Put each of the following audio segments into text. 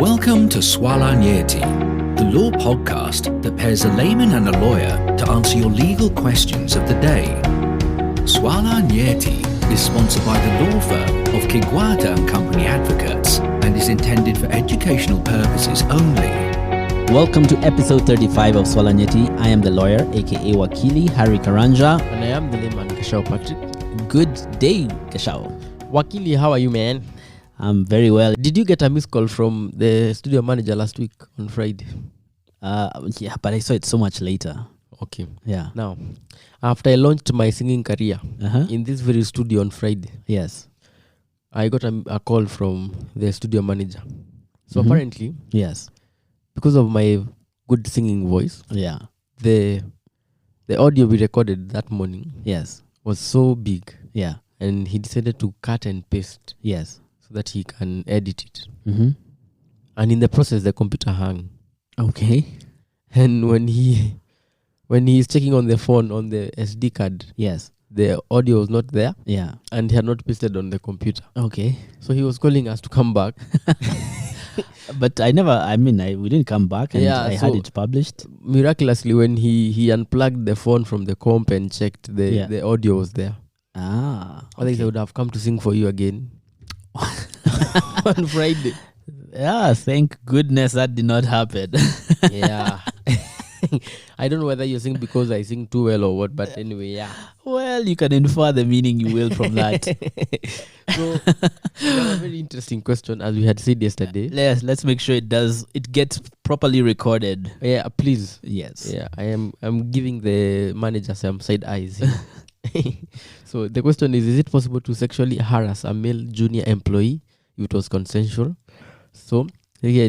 Welcome to Swala Nyeti, the law podcast that pairs a layman and a lawyer to answer your legal questions of the day. Swala Nyeti is sponsored by the law firm of Kigwata and Company Advocates and is intended for educational purposes only. Welcome to episode 35 of Swala Nyeti. I am the lawyer, aka Wakili Harry Karanja. And I am the layman, Kashao Patrick. Good day, Kashao. Wakili, how are you, man? I'm very well. Did you get a missed call from the studio manager last week on Friday? Yeah, but I saw it so much later. Okay. Yeah. Now, after I launched my singing career Uh-huh. in this very studio on Friday, Yes. I got a call from the studio manager. So Mhm. apparently, Yes. because of my good singing voice, Yeah. the audio we recorded that morning Yes. was so big, Yeah. and he decided to cut and paste Yes. so that he can edit it. Mm-hmm. And in the process, the computer hung. Okay. And when he is checking on the phone on the SD card, Yes. the audio was not there Yeah. and he had not pasted on the computer. Okay. So he was calling us to come back. But we didn't come back and Yeah, I had so- it published. Miraculously, when he unplugged the phone from the comp and checked, Yeah. the audio was there. Otherwise, I would have come to sing for you again on Friday. Yeah, thank goodness that did not happen. Yeah. I don't know whether you sing because I sing too well or what, but anyway, yeah. Well, you can infer the meaning you will from that. So, a very interesting question, as we had said yesterday. Let's make sure it gets properly recorded. Yeah, please. Yes. Yeah, I'm giving the manager some side eyes here. So the question is it possible to sexually harass a male junior employee if it was consensual? So here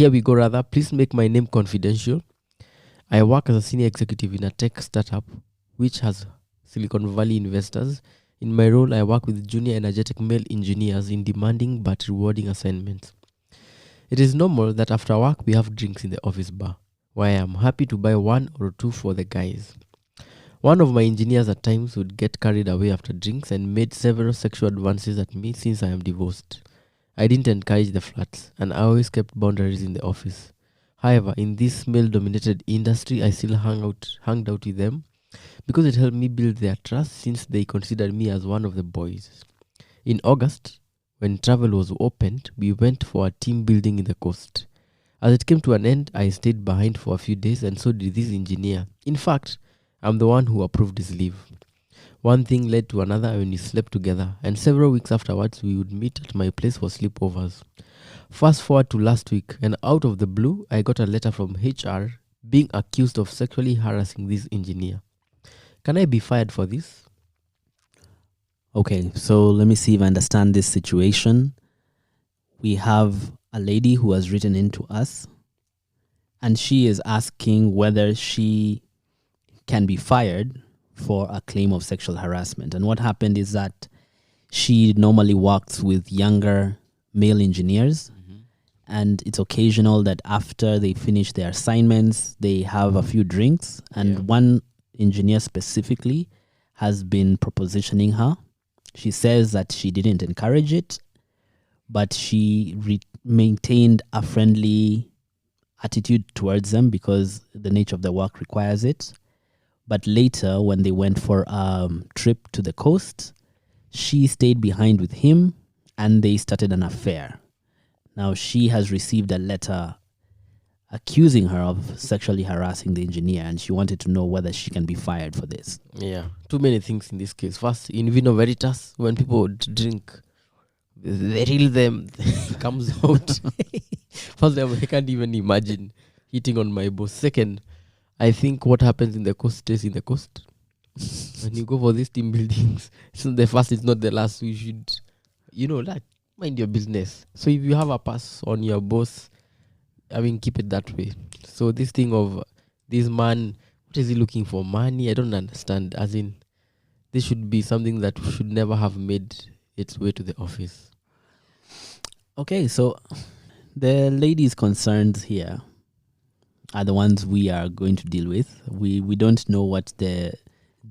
we go rather. Please make my name confidential. I work as a senior executive in a tech startup which has Silicon Valley investors. In my role, I work with junior energetic male engineers in demanding but rewarding assignments. It is normal that after work we have drinks in the office bar, where I am happy to buy one or two for the guys. One of my engineers at times would get carried away after drinks and made several sexual advances at me since I am divorced. I didn't encourage the flirts, and I always kept boundaries in the office. However, in this male-dominated industry, I still hung out with them because it helped me build their trust since they considered me as one of the boys. In August, when travel was opened, we went for a team building in the coast. As it came to an end, I stayed behind for a few days and so did this engineer. In fact, I'm the one who approved his leave. One thing led to another and we slept together, and several weeks afterwards we would meet at my place for sleepovers. Fast forward to last week, and out of the blue, I got a letter from HR being accused of sexually harassing this engineer. Can I be fired for this? Okay, so let me see if I understand this situation. We have a lady who has written in to us, and she is asking whether she can be fired for a claim of sexual harassment. And what happened is that she normally works with younger male engineers, and it's occasional that after they finish their assignments, they have a few drinks, and one engineer specifically has been propositioning her. She says that she didn't encourage it, but she maintained a friendly attitude towards them because the nature of the work requires it. But later, when they went for a trip to the coast, she stayed behind with him and they started an affair. Now, she has received a letter accusing her of sexually harassing the engineer, and she wanted to know whether she can be fired for this. Yeah, too many things in this case. First, in vino veritas, when people drink, the real them comes out. First, I can't even imagine hitting on my boss. Second, I think what happens in the coast stays in the coast. When you go for these team buildings, it's not the first, it's not the last. You should, mind your business. So if you have a pass on your boss, keep it that way. So this thing of this man, what is he looking for? Money? I don't understand. As in, this should be something that should never have made its way to the office. Okay, so the ladies concerned here are the ones we are going to deal with. We don't know what the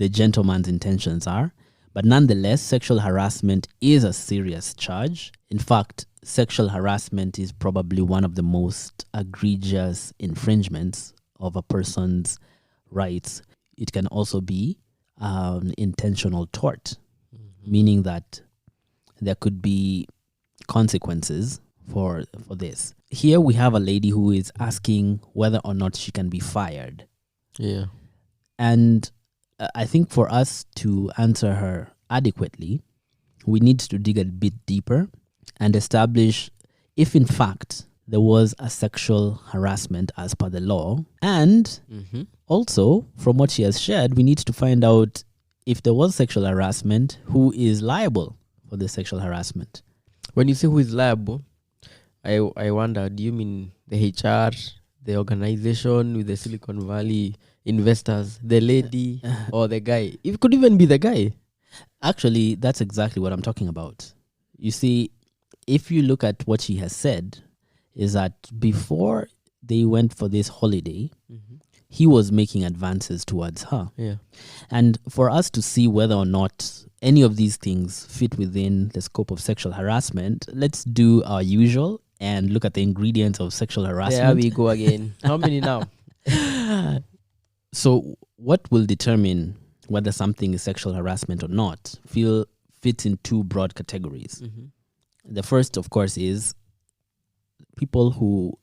gentleman's intentions are, but nonetheless, sexual harassment is a serious charge. In fact, sexual harassment is probably one of the most egregious infringements of a person's rights. It can also be intentional tort, meaning that there could be consequences for this. Here we have a lady who is asking whether or not she can be fired. Yeah. And I think for us to answer her adequately, we need to dig a bit deeper and establish if in fact there was a sexual harassment as per the law. And also, from what she has shared, we need to find out if there was sexual harassment, who is liable for the sexual harassment. When you say who is liable, I wonder, do you mean the HR, the organization with the Silicon Valley investors, the lady or the guy? It could even be the guy. Actually, that's exactly what I'm talking about. You see, if you look at what she has said, is that before they went for this holiday, he was making advances towards her. Yeah. And for us to see whether or not any of these things fit within the scope of sexual harassment, let's do our usual and look at the ingredients of sexual harassment. There we go again. How many now? So what will determine whether something is sexual harassment or not fits in two broad categories. The first, of course, is people who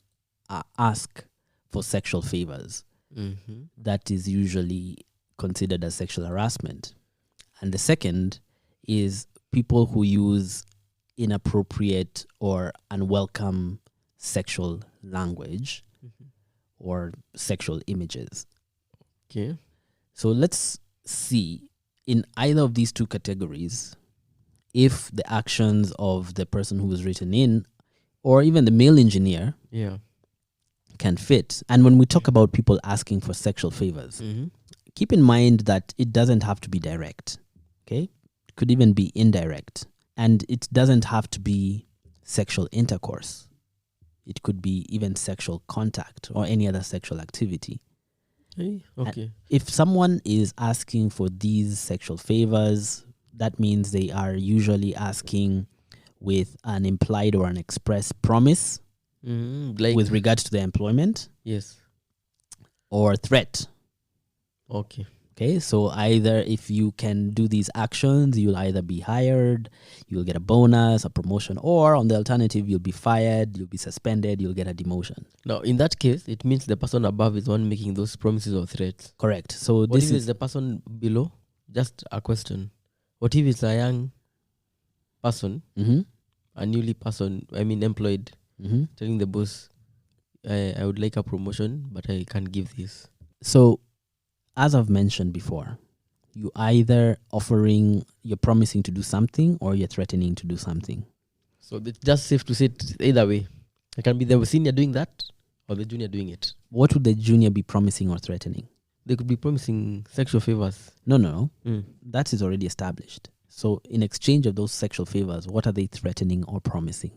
ask for sexual favors. That is usually considered as sexual harassment. And the second is people who use inappropriate or unwelcome sexual language or sexual images. Okay. So let's see in either of these two categories if the actions of the person who was written in or even the male engineer can fit. And when we talk about people asking for sexual favors, keep in mind that it doesn't have to be direct. Okay? It could even be indirect. And it doesn't have to be sexual intercourse. It could be even sexual contact or any other sexual activity. Hey, okay. If someone is asking for these sexual favors, that means they are usually asking with an implied or an express promise Like, with regards to their employment yes. or threat. Okay. Okay, so either if you can do these actions, you'll either be hired, you'll get a bonus, a promotion, or on the alternative, you'll be fired, you'll be suspended, you'll get a demotion. Now, in that case, it means the person above is one making those promises or threats. Correct. So What this if is it's the person below? Just a question. What if it's a young person, a newly employed, telling the boss, I would like a promotion, but I can't give this. So, as I've mentioned before, you're promising to do something or you're threatening to do something. So it's just safe to say it either way. It can be the senior doing that or the junior doing it. What would the junior be promising or threatening? They could be promising sexual favors. No. That is already established. So in exchange of those sexual favors, what are they threatening or promising?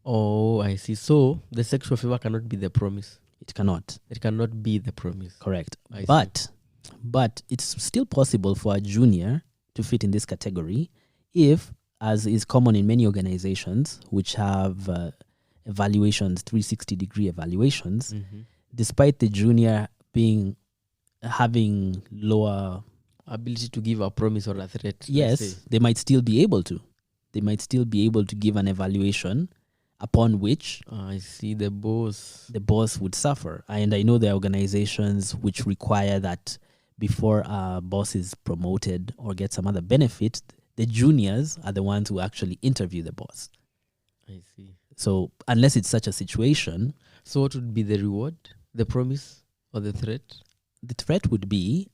Oh, I see. So the sexual favor cannot be the promise. It cannot. It cannot be the promise. Correct. I But it's still possible for a junior to fit in this category if, as is common in many organizations which have evaluations, 360-degree evaluations, despite the junior having lower ability to give a promise or a threat. Yes, they might still be able to. They might still be able to give an evaluation upon which I see the boss would suffer. And I know there are organizations which require that before a boss is promoted or gets some other benefit, the juniors are the ones who actually interview the boss. I see. So unless it's such a situation. So what would be the reward? The promise or the threat? The threat would be,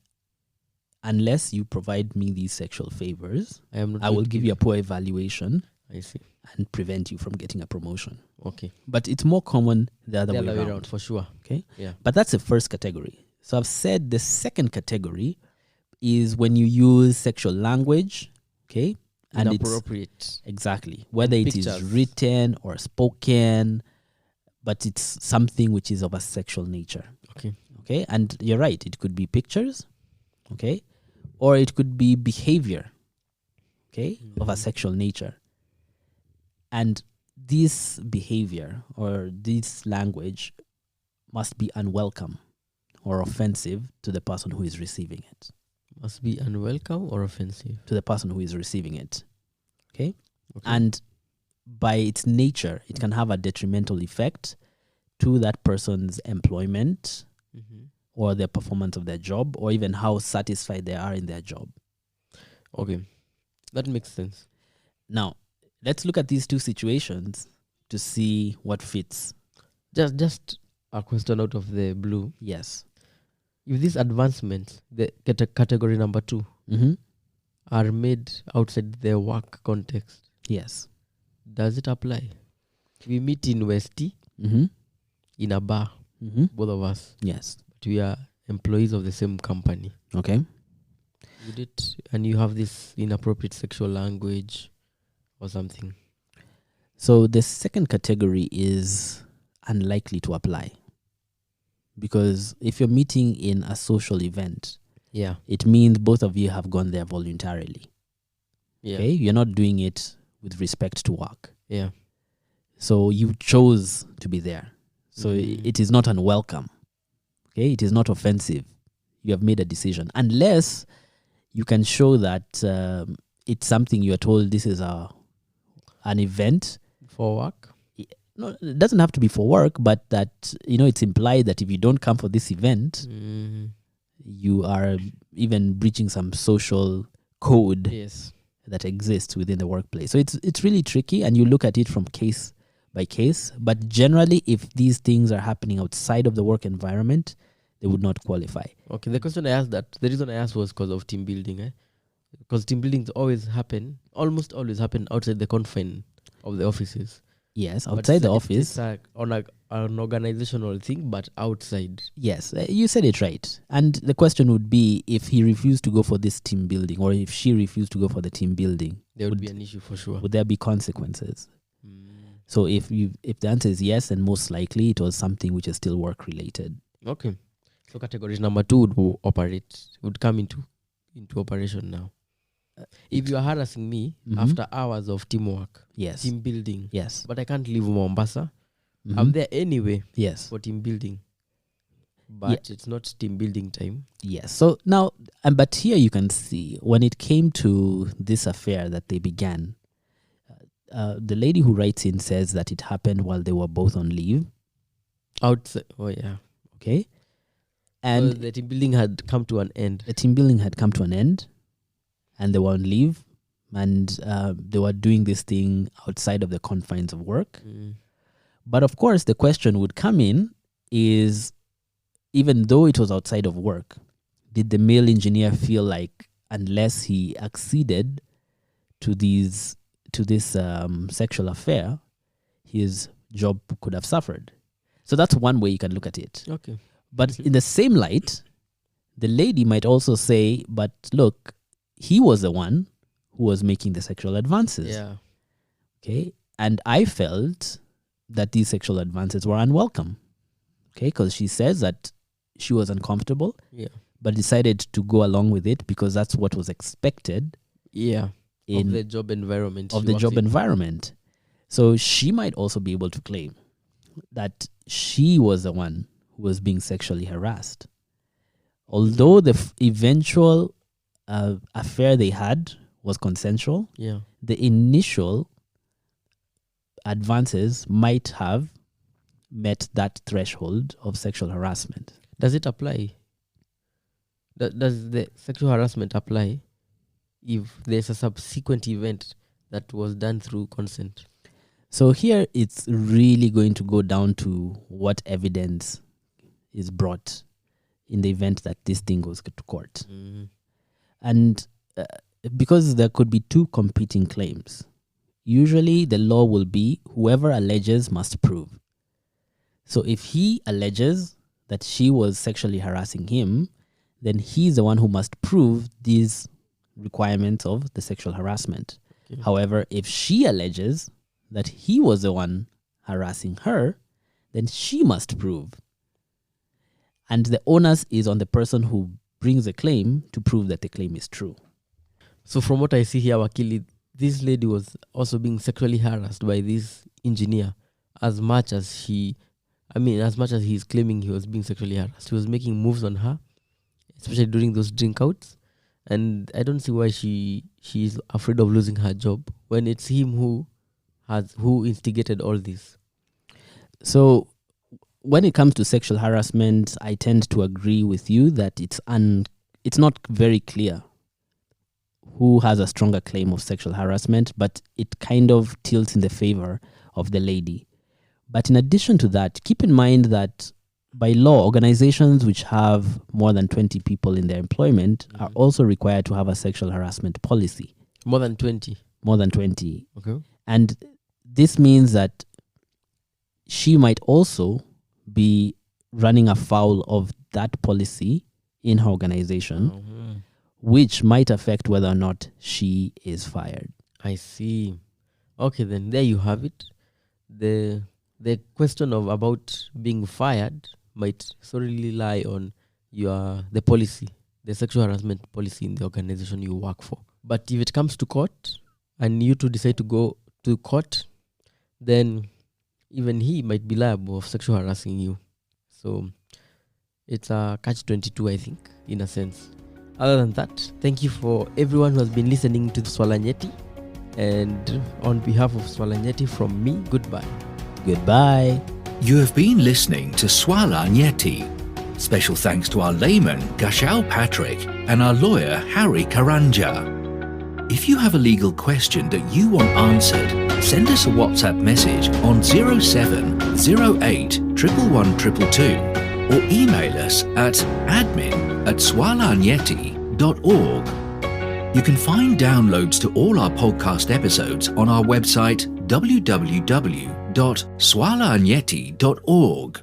unless you provide me these sexual favors, I will give you a poor evaluation. I see. And prevent you from getting a promotion. Okay. But it's more common the other way around. For sure. Okay. Yeah. But that's the first category. So I've said the second category is when you use sexual language, okay? And inappropriate. Exactly. Whether it is written or spoken, but it's something which is of a sexual nature. Okay. Okay. And you're right. It could be pictures, okay? Or it could be behavior, okay, of a sexual nature. And this behavior or this language must be unwelcome or offensive to the person who is receiving it. Must be unwelcome or offensive. To the person who is receiving it. Okay? Okay. And by its nature, it can have a detrimental effect to that person's employment or their performance of their job, or even how satisfied they are in their job. Okay. That makes sense. Now, let's look at these two situations to see what fits. Just a question out of the blue. Yes. If these advancements, the category number 2, are made outside the work context, Yes. does it apply? We meet in West in a bar, both of us. Yes. But we are employees of the same company. Okay. Would it, and you have this inappropriate sexual language or something? So the second category is unlikely to apply. Because if you're meeting in a social event, Yeah. it means both of you have gone there voluntarily. Yeah. Okay? You're not doing it with respect to work. Yeah. So you chose to be there. So it is not unwelcome. Okay? It is not offensive. You have made a decision. Unless you can show that it's something you are told this is an event. For work? No, it doesn't have to be for work, but that, it's implied that if you don't come for this event, you are even breaching some social code Yes. that exists within the workplace. So it's really tricky, and you look at it from case by case. But generally, if these things are happening outside of the work environment, they would not qualify. Okay, the reason I asked was because of team building. Because team buildings almost always happen outside the confine of the offices. Yes, But outside the it's office. on an organizational thing, but outside. Yes, you said it right. And the question would be, if he refused to go for this team building, or if she refused to go for the team building, There would be an issue for sure. would there be consequences? So if the answer is yes, then most likely it was something which is still work related. Okay. So category number 2 would come into operation now. If you are harassing me after hours of teamwork, Yes. team building, Yes. but I can't leave Mombasa, I'm there anyway Yes. for team building. But it's not team building time. Yes. So now, but here you can see when it came to this affair that they began, the lady who writes in says that it happened while they were both on leave. Outside. Oh, yeah. Okay. And And the team building had come to an end. the team building had come to an end, and they were on leave, and they were doing this thing outside of the confines of work. But of course, the question would come in is, even though it was outside of work, did the male engineer feel like unless he acceded to this sexual affair, his job could have suffered? So that's one way you can look at it. Okay. But in the same light, the lady might also say, but look, he was the one who was making the sexual advances. Yeah. Okay. And I felt that these sexual advances were unwelcome. Okay. Because she says that she was uncomfortable, Yeah. but decided to go along with it because that's what was expected Yeah. in Of the job environment. of she the works job in. environment. So she might also be able to claim that she was the one who was being sexually harassed. Although the eventual affair they had was consensual, Yeah. the initial advances might have met that threshold of sexual harassment. Does it apply? Does the sexual harassment apply if there's a subsequent event that was done through consent? So here it's really going to go down to what evidence is brought in the event that this thing goes to court. And because there could be two competing claims, usually the law will be whoever alleges must prove. So if he alleges that she was sexually harassing him, then he's the one who must prove these requirements of the sexual harassment. Okay. However, if she alleges that he was the one harassing her, then she must prove. And the onus is on the person who brings the claim to prove that the claim is true. So from what I see here, Wakili, this lady was also being sexually harassed by this engineer as much as he's claiming he was being sexually harassed. He was making moves on her, especially during those drink outs. And I don't see why she's afraid of losing her job when it's him who instigated all this. So when it comes to sexual harassment, I tend to agree with you that it's not very clear who has a stronger claim of sexual harassment, but it kind of tilts in the favor of the lady. But in addition to that, keep in mind that by law, organizations which have more than 20 people in their employment are also required to have a sexual harassment policy. More than 20? More than 20. Okay. And this means that she might also be running afoul of that policy in her organization, which might affect whether or not she is fired. I see. Okay, then there you have it. The question about being fired might solely lie on the policy, the sexual harassment policy in the organization you work for. But if it comes to court and you two decide to go to court, then even he might be liable of sexual harassing you. So it's a catch-22, I think, in a sense. Other than that, thank you for everyone who has been listening to Swala Nyeti. And on behalf of Swala Nyeti, from me, goodbye. Goodbye. You have been listening to Swala Nyeti. Special thanks to our layman, Gashal Patrick, and our lawyer, Harry Karanja. If you have a legal question that you want answered, send us a WhatsApp message on 0708 111 or email us at admin@swalanyeti.org. You can find downloads to all our podcast episodes on our website www.swalanyeti.org.